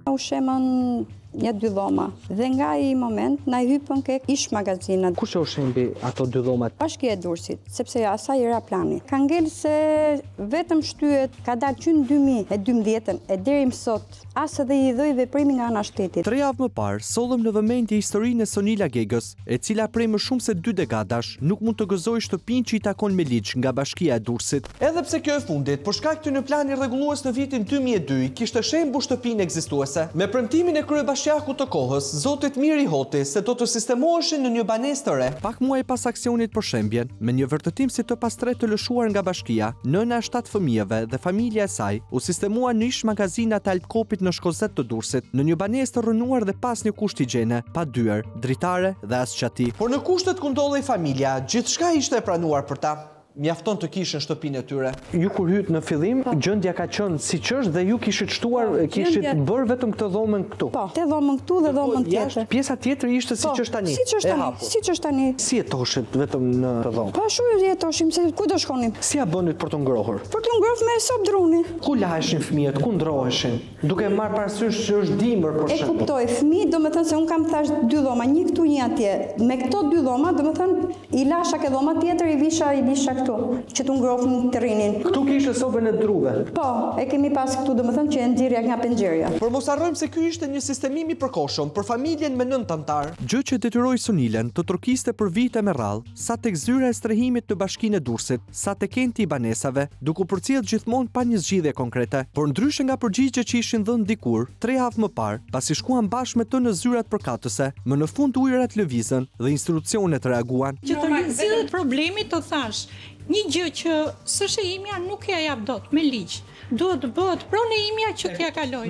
U shemën një 2 dhoma. Dhe nga i moment na i hypën ke ish magazinat. Kush e ushembi ato 2 dhomat? Bashkia e Durrësit, sepse asaj era plani. Ka ngel se vetëm shtyhet, ka dalë që në 2012 e deri më sot, as edhe i dhoi veprimi nga ana shtetit. 3 javë më parë, sollëm në vëmendje historinë e Sonila Gegës, e cila prej më shumë se 2 dekadash nuk mund të gëzojë shtëpinë që i takon me ligj nga Bashkia e Durrësit. Edhe pse kjo e fundit, për shkak të një plani rregullues në vitin 2002, kishte shembull shtëpinë ekzistuese. Me premtimin e kryebashkiakut të kohës, zotit Miri Hoti, se do të sistemoheshin në një banesë të re. Pak muaj pas aksionit për shembjen, me një vërtetim si të pastre të lëshuar nga bashkia, nëna e 7 fëmijëve dhe familja e saj u sistemua në ish magazinat e Alpkopit në Shkozet të Durrësit, në një banesë të rënuar dhe pas një kusht higjiene, pa dyer, dritare dhe as qati. Por në kushtet ku ndodhej familja, gjithçka ishte e pranuar për ta. Mjafton të kishin shtëpinë e tyre. Ju kur hyt në fillim, gjendja ka qenë siç është dhe ju kishit shtuar, kishit bërë vetëm këtë dhomën këtu. Po, te dhomën këtu dhe dhomën tjetër. Pjesa tjetër ishte siç është tani. Siç është tani, siç është tani. Si jetoshit vetëm në të dhomë? Po ashtu jetoshim, se ku do shkonim? Si ja bënit për të ngrohur? Për të ngrohur me sop druni. Ku laheshin fëmijët, ku ndroheshin? Duke marrë parasysh që është dimër për shembull. E kuptoj, fëmijë, domethënë se un kam thash 2 dhoma, një këtu, një atje. Me këto 2 dhoma, domethënë i lasha ke dhoma tjetër, i visha këtu, që të ngrofën terrenin. Këtu kishte sopën e druve. Po, e kemi pas këtu, domethënë që e nxirrja nga penxherja. Por mos harrojmë se ky ishte një sistemim i përkohshëm për familjen me 9 anëtar. Gjë që detyroi Sonilen të turkiste për vite me radhë, sa tek zyra e strehimit në Bashkinë e Durrësit, sa tek kenti i banesave, duke u përcjell gjithmonë pa një zgjidhje konkrete. Por ndryshe nga përgjigjet që ishin dhënë dikur, 3 javë më parë, pasi shkuan bashkë me të në zyrat përkatëse, më në fund ujërat lëvizën dhe institucionet reaguan. Që të zgjidhet problemi, të thash, një gjë që s'është e imja nuk ja jap dot me ligj. Duhet të bëhet pronë e imja që t'ja kaloj.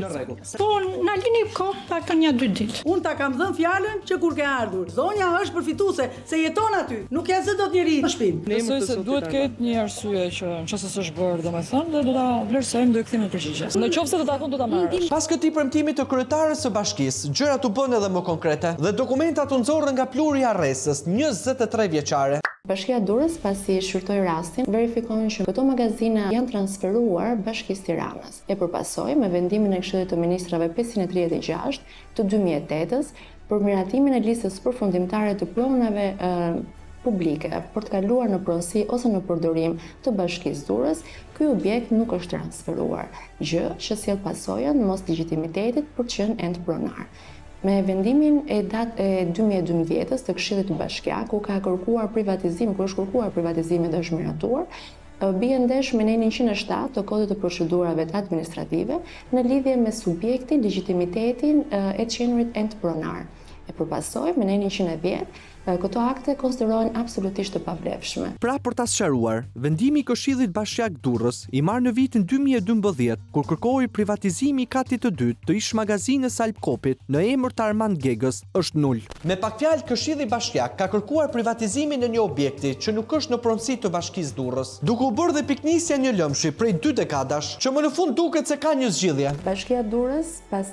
Po, na lini kohë pak një 2 ditë. Unë ta kam dhënë fjalën që kur ke ardhur, zonja është përfituese, se jeton aty. Nuk ja zë dot njëri në shtëpi. Besoj se duhet ketë një arsye që nëse s'është bërë, domethënë, dhe do ta vlerësojmë, do i kthejmë përgjigje. Nëse do ta thonë, do ta marrësh. Pas këtij premtimi të kryetares së bashkisë, gjërat u bën edhe më konkrete dhe dokumentat u nxorrën nga pluri i arresës, 23 vjeçare. Bashkia e Durrës, pasi shfrytoi rastin, verifikon që këto magazina janë transferuar Bashkisë Tiranës. E përpasoi me vendimin e Këshillit të Ministrave 536 të 2008-s për miratimin e listës përfundimtare të pronave publike për të kaluar në pronësi ose në përdorim të Bashkisë Durrës, ky objekt nuk është transferuar, gjë që sjell pasojën mos legjitimitetit për të qenë ende pronar. Me vendimin e datë e 2012-s të Këshillit të Bashkiak, ku ka kërkuar privatizim, ku është kërkuar privatizimi dhe është miratuar, bie ndesh me nenin 107 të Kodit të Procedurave Administrative në lidhje me subjektin, legjitimitetin e të qenurit ende pronar. E përpasoj me nenin 110, këto akte konsiderohen absolutisht të pavlefshme. Pra për ta sqaruar, vendimi i Këshillit Bashkiak Durrës i marrë në vitin 2012, kur kërkoi privatizimi i katit të dytë të ish magazinës Alpkopit në emër të Armand Gegës, është nul. Me pak fjalë, Këshilli Bashkiak ka kërkuar privatizimin e një objekti që nuk është në pronësi të Bashkisë Durrës, duke u bërë dhe piknisja një lëmshi prej 2 dekadash, që më në fund duket se ka një zgjidhje. Bashkia e Durrës, pas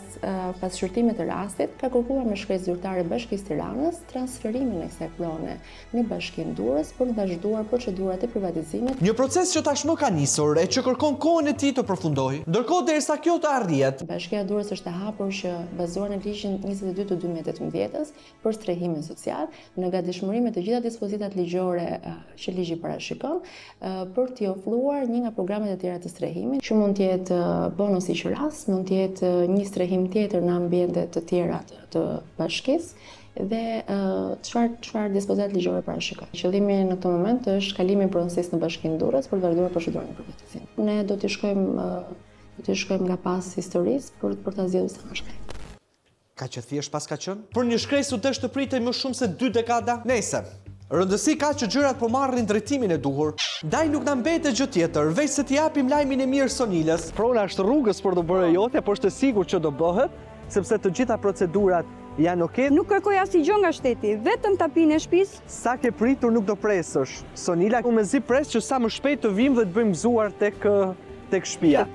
shqyrtimit të rastit, ka kërkuar me shkresë zyrtare Bashkisë Tiranës transferimin e kësaj prone në Bashkinë Durrës për të vazhduar procedurat e privatizimit. Një proces që tashmë ka nisur e që kërkon kohën e tij të përfundojë. Ndërkohë derisa kjo të arrihet, Bashkia e Durrës është e hapur që bazuar në ligjin 22 të 2018-s për strehimin social, në gatishmëri me të gjitha dispozitat ligjore që ligji parashikon, për t'i ofruar një nga programet e tjera të strehimit, që mund të jetë bonus i qiras, mund të jetë një strehim tjetër në ambiente të tjera të bashkisë, dhe çfarë dispozitat ligjore parashikon. Qëllimi në këtë moment është kalimi i pronësisë në Bashkinë Durrës për të vazhduar procedurën e privatizimit. Ne do t'i shkojmë nga pas historisë për ta zgjedhur sa më shpejt. Ka që thjesht pas ka qenë? Për një shkresë u desh të pritej më shumë se 2 dekada? Nëse rëndësi ka që gjërat po marrin drejtimin e duhur. Ndaj nuk na mbetet gjë tjetër, veç se t'i japim lajmin e mirë Sonilës. Prona është rrugës për të bërë jote, por është e sigurt që do bëhet, sepse të gjitha procedurat janë okay. Nuk kërkoj asnjë gjë nga shteti, vetëm tapinë e shtëpisë. Sa ke pritur nuk do presësh. Sonila, unë mezi pres që sa më shpejt të vim dhe të bëjmë gëzuar tek shtëpia.